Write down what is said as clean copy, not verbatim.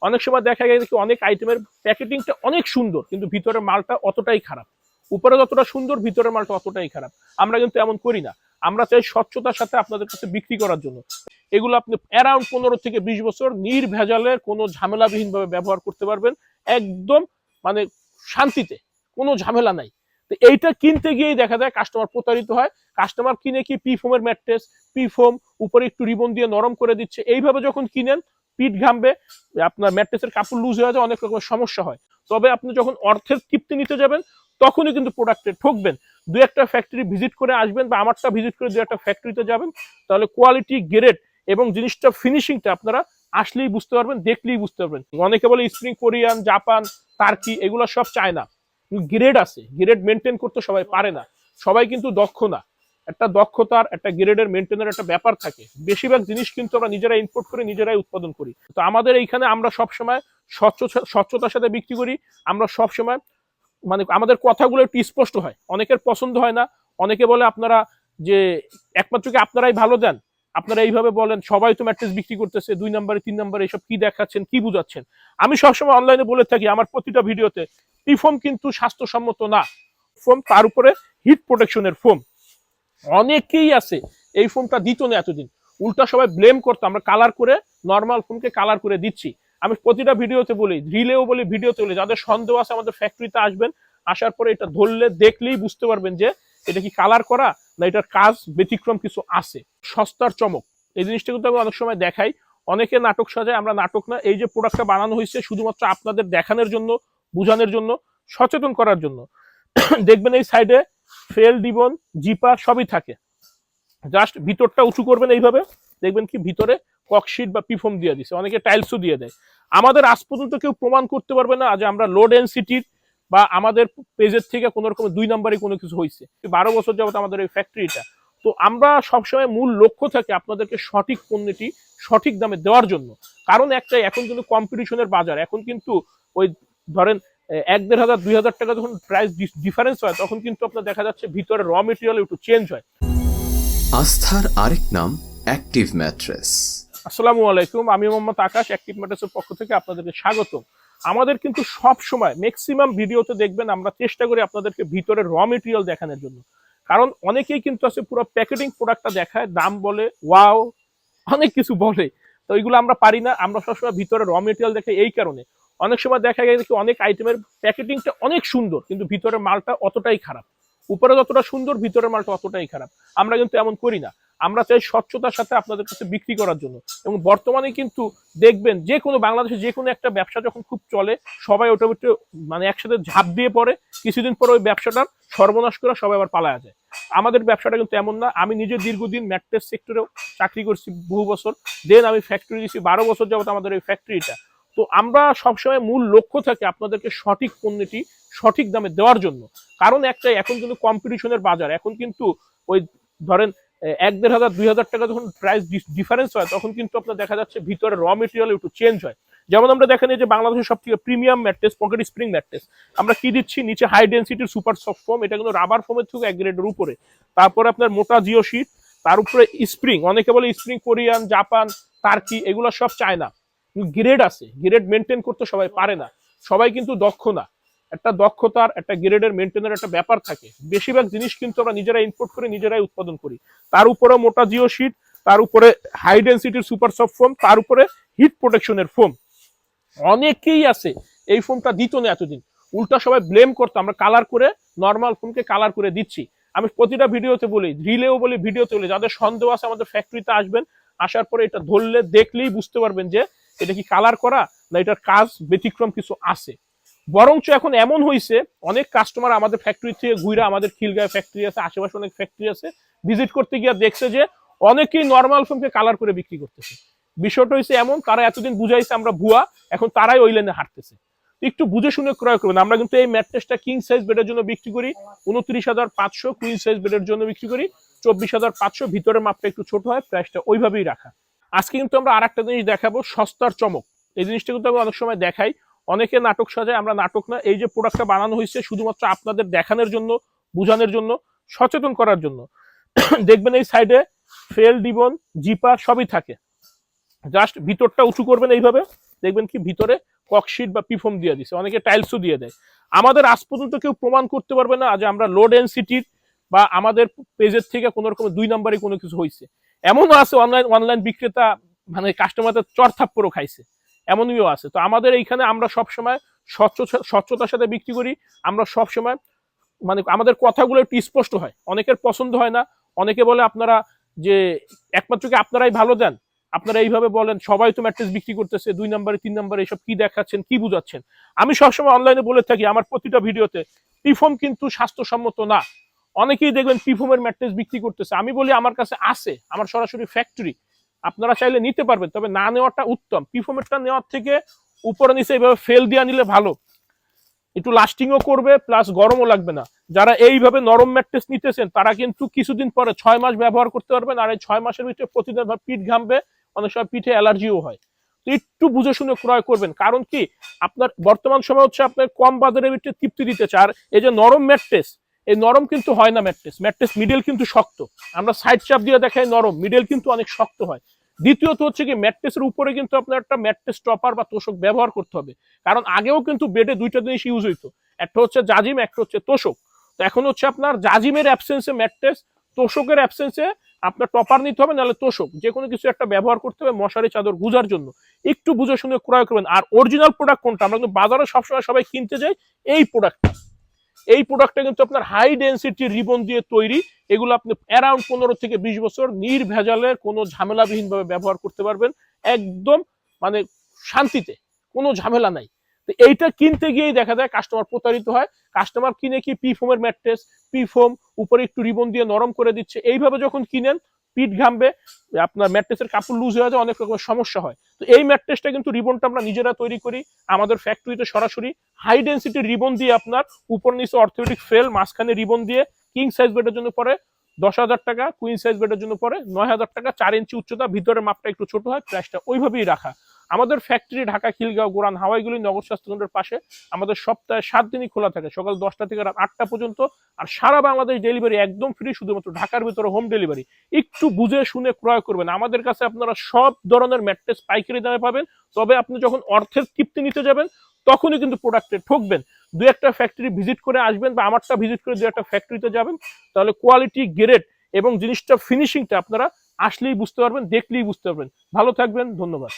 অনেক সময় দেখা যায় কি অনেক আইটেমের প্যাকেটিংটা অনেক সুন্দর কিন্তু ভিতরের মালটা অতটাই খারাপ। উপরে যতটা সুন্দর ভিতরের মালটা অতটাই খারাপ। আমরা কিন্তু এমন করি না। আমরা চাই স্বচ্ছতার সাথে আপনাদের কাছে বিক্রি করার জন্য। এগুলো আপনি অ্যারাউন্ড 15 থেকে 20 বছর নির্ভেজালের কোনো ঝামেলাবিহীন ভাবে ব্যবহার করতে পারবেন, একদম মানে শান্তিতে, কোনো ঝামেলা নাই। তো এইটা কিনতে গিয়েই দেখা যায় কাস্টমার প্রতারিত হয়। কাস্টমার কিনে কি পি ফোমের ম্যাট্রেস, পি ফোম উপরে একটু রিবন দিয়ে নরম করে দিচ্ছে, এইভাবে যখন কিনেন পিঠ ঘামবে, আপনার ম্যাট্রেসের কাপড় লুজ হয়ে যায়, অনেক রকমের সমস্যা হয়। তবে আপনি যখন অর্থের তৃপ্তি নিতে যাবেন তখনই কিন্তু প্রোডাক্টে ঠকবেন। দু একটা ফ্যাক্টরি ভিজিট করে আসবেন বা আমারটা ভিজিট করে দু একটা ফ্যাক্টরিতে যাবেন, তাহলে কোয়ালিটি, গ্রেড এবং জিনিসটা ফিনিশিংটা আপনারা আসলেই বুঝতে পারবেন, দেখলেই বুঝতে পারবেন। অনেকে বলে স্প্রিং কোরিয়ান, জাপান, টার্কি, এগুলো সব চায়না। গ্রেড আছে, গ্রেড মেনটেন করতে সবাই পারে না, সবাই কিন্তু দক্ষ না। একটা দক্ষতার, একটা গ্রেডের মেনটেনের একটা ব্যাপার থাকে। বেশিরভাগ জিনিস কিন্তু আমরা নিজেরা ইম্পোর্ট করে নিজেরাই উৎপাদন করি। তো আমাদের এইখানে আমরা সবসময় স্বচ্ছতার সাথে বিক্রি করি। আমরা সবসময় মানে আমাদের কথাগুলো একটু স্পষ্ট হয়, অনেকের পছন্দ হয় না। অনেকে বলে আপনারা যে একমাত্র কি আপনারাই ভালো দেন, আপনারা এইভাবে বলেন, সবাই তো ম্যাট্রেস বিক্রি করতেছে 2 নম্বরে 3 নম্বরে, এসব কি দেখাচ্ছেন, কি বুঝাচ্ছেন। আমি সবসময় অনলাইনে বলে থাকি আমার প্রতিটা ভিডিওতে, এই ফোম কিন্তু স্বাস্থ্যসম্মত না। ফোম, তার উপরে হিট প্রোটেকশনের ফোম। অনেকেই আছে এই ফোমটা দিত না এতদিন, উল্টা সবাই ব্লেম করতো আমরা কালার করে, নর্মাল ফোমকে কালার করে দিচ্ছি। আমি প্রতিটা ভিডিওতে বলি, রিলেও বলি, ভিডিওতে বলি, যাদের সন্দেহ আছে আমাদের ফ্যাক্টরিতে আসবেন, আসার পরে এটা ধরলে দেখলেই বুঝতে পারবেন যে এটা কি কালার করা না এটার কাজ ব্যতিক্রম কিছু আছে। সস্তার চমক, এই জিনিসটা কিন্তু আমি অনেক সময় দেখাই। অনেকে নাটক সাজায়, আমরা নাটক না। এই যে প্রোডাক্টটা বানানো হয়েছে শুধুমাত্র আপনাদের দেখানোর জন্য, বোঝানোর জন্য, সচেতন করার জন্য। দেখবেন এই সাইডে ফেল, ডিবন, জিপার সবই থাকে। জাস্ট ভিতরটা উঁচু করবেন এইভাবে, দেখবেন কি ভিতরে ককশিট বা পিফোম দিয়ে দিছে, অনেকে টাইলসও দিয়ে দেয়। আমাদের আজ পর্যন্ত কেউ প্রমাণ করতে পারবে না যে আমরা লো ডেনসিটির বা আমাদের পেজের থেকে কোনো রকম 2 নম্বরে কোনো কিছু হয়েছে। 12 বছর যাবত আমাদের এই ফ্যাক্টরিটা। তো আমরা সবসময় মূল লক্ষ্য থাকে আপনাদেরকে সঠিক পণ্যটি সঠিক দামে দেওয়ার জন্য। কারণ একটাই, এখন কিন্তু কম্পিটিশনের বাজার। এখন কিন্তু ওই ধরেন 1-1.5 2,000 টাকা যখন প্রাইস ডিফারেন্স হয়, তখন কিন্তু আপনার দেখা যাচ্ছে ভিতরে র মেটেরিয়াল একটু চেঞ্জ হয়। আস্থার আরেক নাম অ্যাক্টিভ ম্যাট্রেস। আসসালামু আলাইকুম, আমি মোহাম্মদ আকাশ, অ্যাক্টিভ ম্যাট্রেসের পক্ষ থেকে আপনাদেরকে স্বাগত। আমাদের কিন্তু সব সময় ম্যাক্সিমাম ভিডিওতে দেখবেন আমরা চেষ্টা করি আপনাদেরকে ভিতরে র মেটেরিয়াল দেখানোর জন্য। কারণ অনেকেই কিন্তু আছে পুরো প্যাকেটিং প্রোডাক্টটা দেখায়, দাম বলে, ওয়াও, অনেক কিছু বলে। তো এইগুলো আমরা পারি না। আমরা সবসময় ভিতরে র মেটেরিয়াল দেখে এই কারণে, অনেক সময় দেখা যায় কি অনেক আইটেমের প্যাকেটিংটা অনেক সুন্দর কিন্তু ভিতরের মালটা অতটাই খারাপ। উপরে যতটা সুন্দর ভিতরের মালটা অতটাই খারাপ। আমরা কিন্তু এমন করি না। আমরা চাই স্বচ্ছতার সাথে আপনাদের কাছে বিক্রি করার জন্য। এবং বর্তমানে কিন্তু দেখবেন যে কোনো বাংলাদেশে যে কোনো একটা ব্যবসা যখন খুব চলে, সবাই ওটা মানে একসাথে ঝাঁপ দিয়ে পড়ে, কিছুদিন পর ওই ব্যবসাটার সর্বনাশ করে সবাই আবার পালায়া যায়। আমাদের ব্যবসাটা কিন্তু এমন না। আমি নিজে দীর্ঘদিন ম্যাট্রেস সেক্টরেও চাকরি করছি বহু বছর, দেন আমি ফ্যাক্টরি দিচ্ছি 12 বছর যাবত আমাদের এই ফ্যাক্টরিটা। তো আমরা সবসময় মূল লক্ষ্য থাকে আপনাদেরকে সঠিক পণ্যটি সঠিক দামে দেওয়ার জন্য। কারণ একটাই, এখন কিন্তু কম্পিটিশনের বাজার। এখন কিন্তু ওই ধরেন 1-1.5 2,000 টাকা যখন প্রাইস ডিফারেন্স হয়, তখন কিন্তু আপনার দেখা যাচ্ছে ভিতরে র মেটেরিয়াল একটু চেঞ্জ হয়। যেমন আমরা দেখেন যে বাংলাদেশের সব থেকে premium mattress pocket spring mattress, আমরা কি দিচ্ছি, নিচে হাই ডেন্সিটির সুপার সফট ফোম, এটা কিন্তু রাবার ফোমের থেকে 1 গ্রেডের উপরে। তারপরে আপনার মোটা জিও শিট, তার উপরে স্প্রিং। অনেকে বলে স্প্রিং কোরিয়ান, জাপান, টার্কি, এগুলো সব চায়না। গ্রেড আছে, গ্রেড মেনটেন করতে সবাই পারে না, সবাই কিন্তু দক্ষ না। একটা দক্ষতার, একটা গ্রেডের মেনটেনের একটা ব্যাপার থাকে। বেশিরভাগ জিনিস কিন্তু আমরা নিজেরা ইম্পোর্ট করে নিজেরাই উৎপাদন করি। তার উপরে মোটা জিও শিট, তার উপরে হাই ডেন্সিটির সুপার সফট ফোম, তার উপরে হিট প্রোটেকশনের ফোম। অনেকেই আছে এই ফোমটা দিত না এতদিন, উল্টা সবাই ব্লেম করতো আমরা কালার করে, নর্মাল ফোমকে কালার করে দিচ্ছি। আমি প্রতিটা ভিডিওতে বলি, রিলেও বলি, ভিডিওতে বলি, যাদের সন্দেহ আছে আমাদের ফ্যাক্টরিতে আসবেন, আসার পরে এটা ধরলে দেখলেই বুঝতে পারবেন যে এটা কি কালার করা না এটার কাজ ব্যতিক্রম কিছু আছে। বরঞ্চ এখন এমন হয়েছে, অনেক কাস্টমার আমাদের ফ্যাক্টরি থেকে ঘুরে, আমাদের খিলগাঁও ফ্যাক্টরি আছে, আশেপাশে অনেক ফ্যাক্টরি আছে, ভিজিট করতে গিয়ে দেখছে যে অনেকেই নর্মাল ফোমকে কালার করে বিক্রি করতেছে। বিষয়টা হয়েছে এমন, তারা এতদিন বুঝাইছে আমরা ভুয়া, এখন তারাই ওই লাইনে হাঁটতেছে। একটু বুঝে শুনে ক্রয় করবেন। আমরা কিন্তু এই ম্যাট্রেসটা কিং সাইজ বেডের জন্য বিক্রি করি 29,500, কুইন সাইজ বেডের জন্য বিক্রি করি 24,500। ভিতরের মাপটা একটু ছোট হয়, প্রাইসটা ওইভাবেই রাখা। আজকে কিন্তু আমরা আরেকটা জিনিস দেখাবো, সস্তার চমক। এই জিনিসটা কিন্তু আমি অনেক সময় দেখাই। অনেকে নাটক সাজায়, আমরা নাটক না। এই যে প্রোডাক্টটা বানানো হয়েছে শুধুমাত্র আপনাদের দেখানোর জন্য, বোঝানোর জন্য, সচেতন করার জন্য। দেখবেন এই সাইডে ফেল, ডিবন, জিপার সবই থাকে। জাস্ট ভিতরটা উঁচু করবেন এইভাবে, দেখবেন কি ভিতরে ককশিট বা পিফোম দিয়ে দিছে, অনেকে টাইলসও দিয়ে দেয়। আমাদের আজ পর্যন্ত কেউ প্রমাণ করতে পারবে না যে আমরা লো ডেনসিটির বা আমাদের পেজের থেকে কোনো রকম 2 নম্বরে কোনো কিছু হয়েছে। এমনও আছে অনলাইন বিক্রেতা মানে কাস্টমারদের চর থাপ্পড়ও খাইছে, এমনইও আছে। তো আমাদের এইখানে আমরা সবসময় স্বচ্ছতার সাথে বিক্রি করি। আমরা সবসময় মানে আমাদের কথাগুলো একটু স্পষ্ট হয়, অনেকের পছন্দ হয় না। অনেকে বলে আপনারা যে একমাত্র কি আপনারাই ভালো দেন, আপনারা এইভাবে বলেন, সবাই তো ম্যাট্রেস বিক্রি করতেছে 2 নম্বরে 3 নম্বরে, এসব কি দেখাচ্ছেন, কি বুঝাচ্ছেন। আমি সবসময় অনলাইনে বলে থাকি আমার প্রতিটা ভিডিওতে, পিফোম কিন্তু স্বাস্থ্যসম্মত না। অনেকেই দেখবেন পিফোমের ম্যাট্রেস বিক্রি করতেছে, আমি বলি আমার কাছে আছে, আমার সরাসরি ফ্যাক্টরি, আপনারা চাইলে নিতে পারবেন, তবে না নেওয়াটা উত্তম। পিফোমেরটা নেওয়ার থেকে উপরে নিচে এইভাবে ফেল দিয়া নিলে ভালো, একটু লাস্টিংও করবে, প্লাস গরমও লাগবে না। যারা এইভাবে নরম ম্যাট্রেস নিতেছেন তারা কিন্তু কিছুদিন পরে 6 মাস ব্যবহার করতে পারবেন, আর এই 6 মাসের ভিতরে প্রতিদিন পিঠ ঘামবে, অনেক সময় পিঠে অ্যালার্জিও হয়। তো একটু বুঝে শুনে ক্রয় করবেন, কারণ কি আপনার বর্তমান সময় হচ্ছে আপনার কম বাজারের ভিতরে তৃপ্তি দিতে চার। এই যে নরম ম্যাট্রেস, এই নরম কিন্তু হয় না ম্যাট্রেস মিডল কিন্তু শক্ত। আমরা সাইড চাপ দিয়ে দেখাই নরম, মিডল কিন্তু অনেক শক্ত হয়। দ্বিতীয়ত হচ্ছে কি ম্যাট্রেসের উপরে কিন্তু আপনার একটা ম্যাট্রেস টপার বা তোষক ব্যবহার করতে হবে, কারণ আগেও কিন্তু বেডে 2টা জিনিস ইউজ হইতো, একটা হচ্ছে জাজিম, একটা হচ্ছে তোষক। তো এখন হচ্ছে আপনার জাজিমের অ্যাবসেন্সে ম্যাট্রেস, তোষকের অ্যাবসেন্সে আপনার টপার নিতে হবে, নাহলে তোষক, যে কোনো কিছু একটা ব্যবহার করতে হবে মশারি চাদর গুজার জন্য। একটু বুঝে শুনে ক্রয় করবেন। আর অরিজিনাল প্রোডাক্ট কোনটা, আমরা কিন্তু বাজারে সবসময় সবাই কিনতে যাই এই প্রোডাক্টটা কিন্তু আপনার হাই ডেনসিটি রিবন দিয়ে তৈরি। এগুলো আপনি অ্যারাউন্ড 15 থেকে 20 বছর নির্ভেজালের কোনো ঝামেলাবিহীন ভাবে ব্যবহার করতে পারবেন, একদম মানে শান্তিতে, কোনো ঝামেলা নাই। তো এইটা কিনতে গিয়েই দেখা যায় কাস্টমার প্রতারিত হয়। কাস্টমার কিনে কি পিফোমের ম্যাট্রেস, পিফোম উপরে একটু রিবন দিয়ে নরম করে দিচ্ছে, এইভাবে যখন কিনেন পিঠ ঘামবে, আপনার ম্যাট্রেসের কাপড় লুজ হয়ে যায়, অনেক রকমের সমস্যা হয়। তো এই ম্যাট্রেসটা কিন্তু রিবনটা আমরা নিজেরা তৈরি করি আমাদের ফ্যাক্টরিতে, সরাসরি হাই ডেনসিটির রিবন দিয়ে আপনার উপর নিচে অর্থোপেডিক ফ্রেল, মাঝখানে রিবন দিয়ে। কিং সাইজ বেডের জন্য পরে 10,000 টাকা, কুইন সাইজ বেডের জন্য পরে 9,000 টাকা। 4 ইঞ্চি উচ্চতা, ভিতরের মাপটা একটু ছোট হয়, প্রাইসটা ওইভাবেই রাখা। আমাদের ফ্যাক্টরি ঢাকা, খিলগাঁও, গোরান, হাওয়াইগুলি নগর স্বাস্থ্য কেন্দ্রের পাশে। আমাদের সপ্তাহে 7 দিনই খোলা থাকে, সকাল 10টা থেকে রাত 8টা পর্যন্ত। আর সারা বাংলাদেশ ডেলিভারি একদম ফ্রি, শুধুমাত্র ঢাকার ভিতরে হোম ডেলিভারি। একটু বুঝে শুনে ক্রয় করবেন। আমাদের কাছে আপনারা সব ধরনের ম্যাট্রেস পাইকারি দামে পাবেন, তবে আপনি যখন অর্থের তৃপ্তি নিতে যাবেন তখনই কিন্তু প্রোডাক্টে ঠকবেন। 2-1টা ফ্যাক্টরি ভিজিট করে আসবেন, বা আমারটা ভিজিট করে 2-1টা ফ্যাক্টরিতে যাবেন, তাহলে কোয়ালিটি, গ্রেড এবং জিনিসটা ফিনিশিংটা আপনারা আসলেই বুঝতে পারবেন, দেখলেই বুঝতে পারবেন। ভালো থাকবেন, ধন্যবাদ।